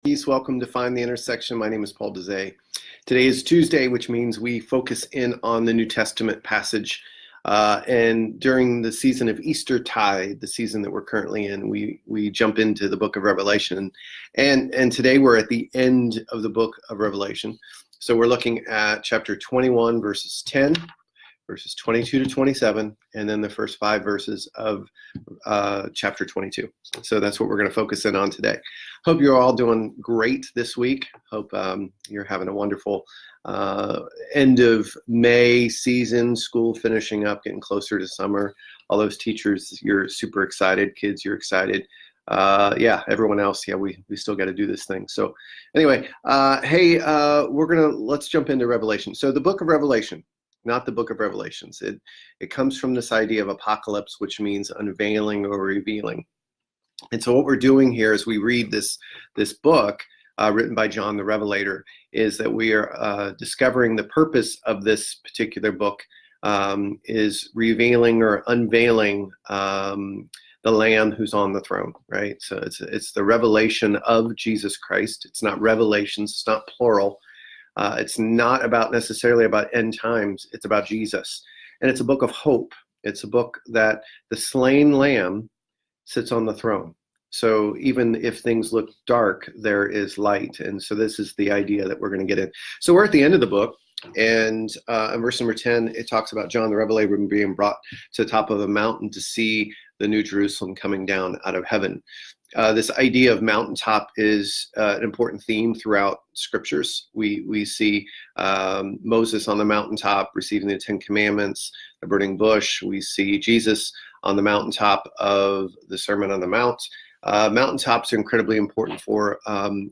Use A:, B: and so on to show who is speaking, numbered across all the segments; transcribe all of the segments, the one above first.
A: Peace. Welcome to Find the Intersection. My name is Paul Dezay. Today is Tuesday, which means we focus in on the New Testament passage. And during the season of Eastertide, the season that we're currently in, we jump into the book of Revelation. And today we're at the end of the book of Revelation. So we're looking at chapter 21, verses 10, verses 22 to 27, and then the first 5 verses of chapter 22. So that's what we're going to focus in on today. Hope you're all doing great this week. Hope you're having a wonderful end of May season, school finishing up, getting closer to summer. All those teachers, you're super excited. Kids, you're excited. Everyone else, we still got to do this thing. So anyway, let's jump into Revelation. So the book of Revelation, not the book of Revelations. It comes from this idea of apocalypse, which means unveiling or revealing. And so what we're doing here as we read this book written by John the Revelator is that we are discovering the purpose of this particular book is revealing or unveiling the Lamb who's on the throne, right? So it's the revelation of Jesus Christ. It's not revelations. It's not plural. It's not necessarily about end times. It's about Jesus. And it's a book of hope. It's a book that the slain Lamb sits on the throne. So even if things look dark, there is light. And so this is the idea that we're going to get in. So we're at the end of the book. And in verse number 10, it talks about John the Revelator being brought to the top of a mountain to see the New Jerusalem coming down out of heaven. This idea of mountaintop is an important theme throughout scriptures. We see Moses on the mountaintop receiving the 10 Commandments, the burning bush. We see Jesus on the mountaintop of the Sermon on the Mount. Mountaintops are incredibly important for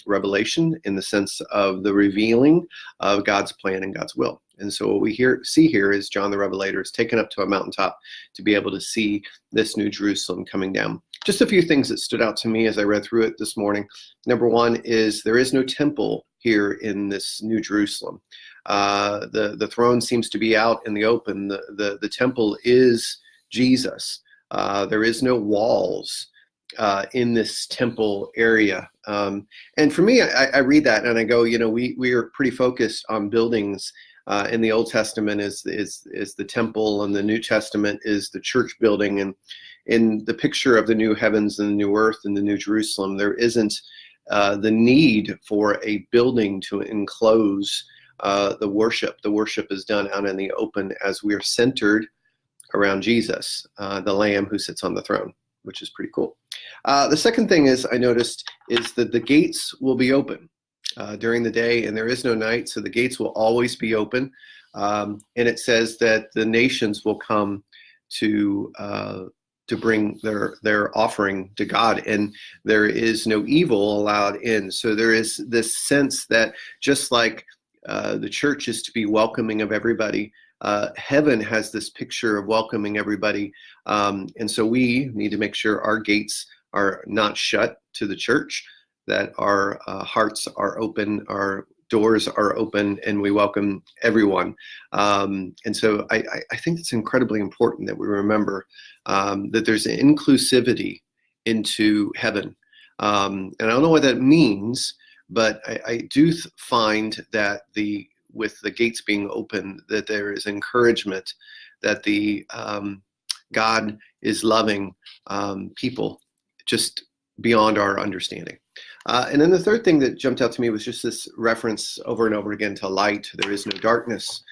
A: Revelation in the sense of the revealing of God's plan and God's will. And so what we see here is John the Revelator is taken up to a mountaintop to be able to see this New Jerusalem coming down. Just a few things that stood out to me as I read through it this morning. Number one is there is no temple here in this New Jerusalem. The throne seems to be out in the open. The temple is Jesus. There is no walls in this temple area. And for me, I read that and I go, we are pretty focused on buildings. In the Old Testament is the temple, and the New Testament is the church building. And in the picture of the new heavens and the new earth and the New Jerusalem, there isn't the need for a building to enclose the worship. The worship is done out in the open as we are centered around Jesus, the Lamb who sits on the throne, which is pretty cool. The second thing I noticed is that the gates will be open during the day, and there is no night, so the gates will always be open. And it says that the nations will come to bring their offering to God, and there is no evil allowed in. So there is this sense that just like the church is to be welcoming of everybody, heaven has this picture of welcoming everybody. And so we need to make sure our gates are not shut to the church, that our hearts are open, our doors are open, and we welcome everyone. And so I think it's incredibly important that we remember that there's an inclusivity into heaven. And I don't know what that means, but I do find that with the gates being open, that there is encouragement that the God is loving people just beyond our understanding. And then the third thing that jumped out to me was just this reference over and over again to light. There is no darkness.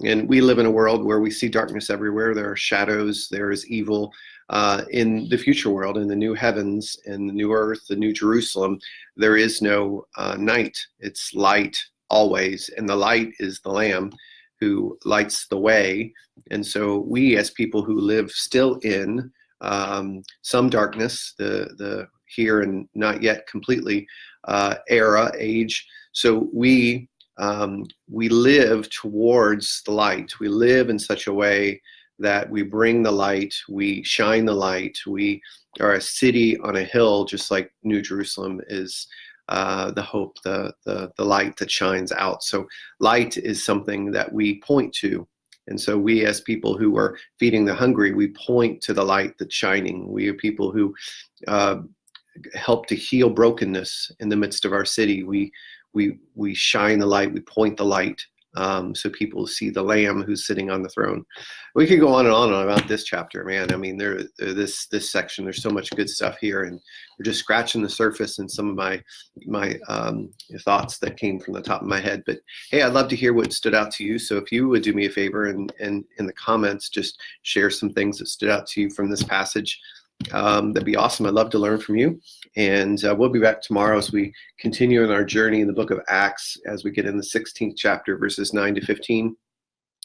A: And we live in a world where we see darkness everywhere. There are shadows, there is evil. In the future world, in the new heavens, in the new earth, the new Jerusalem, there is no night. It's light always. And the light is the Lamb who lights the way. And so we, as people who live still in some darkness, the here and not yet completely age. So we live towards the light. We live in such a way that we bring the light, we shine the light. We are a city on a hill, just like New Jerusalem is the hope, the light that shines out. So light is something that we point to. And so we, as people who are feeding the hungry, we point to the light that's shining. We are people who help to heal brokenness in the midst of our city. We shine the light, we point the light, so people see the Lamb who's sitting on the throne. We could go on and on about this chapter, man. I mean, this section, there's so much good stuff here, and we're just scratching the surface and some of my thoughts that came from the top of my head. But hey, I'd love to hear what stood out to you. So if you would do me a favor and in the comments, just share some things that stood out to you from this passage. That'd be awesome. I'd love to learn from you. And we'll be back tomorrow as we continue on our journey in the book of Acts, as we get in the 16th chapter, verses 9 to 15.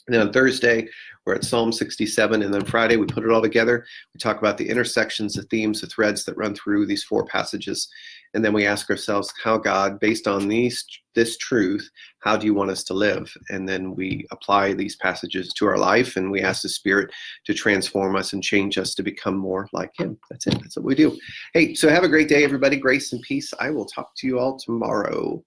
A: And then on Thursday, we're at Psalm 67. And then Friday, we put it all together. We talk about the intersections, the themes, the threads that run through these 4 passages. And then we ask ourselves, how, God, based on this truth, how do you want us to live? And then we apply these passages to our life, and we ask the Spirit to transform us and change us to become more like him. That's it. That's what we do. Hey, so have a great day, everybody. Grace and peace. I will talk to you all tomorrow.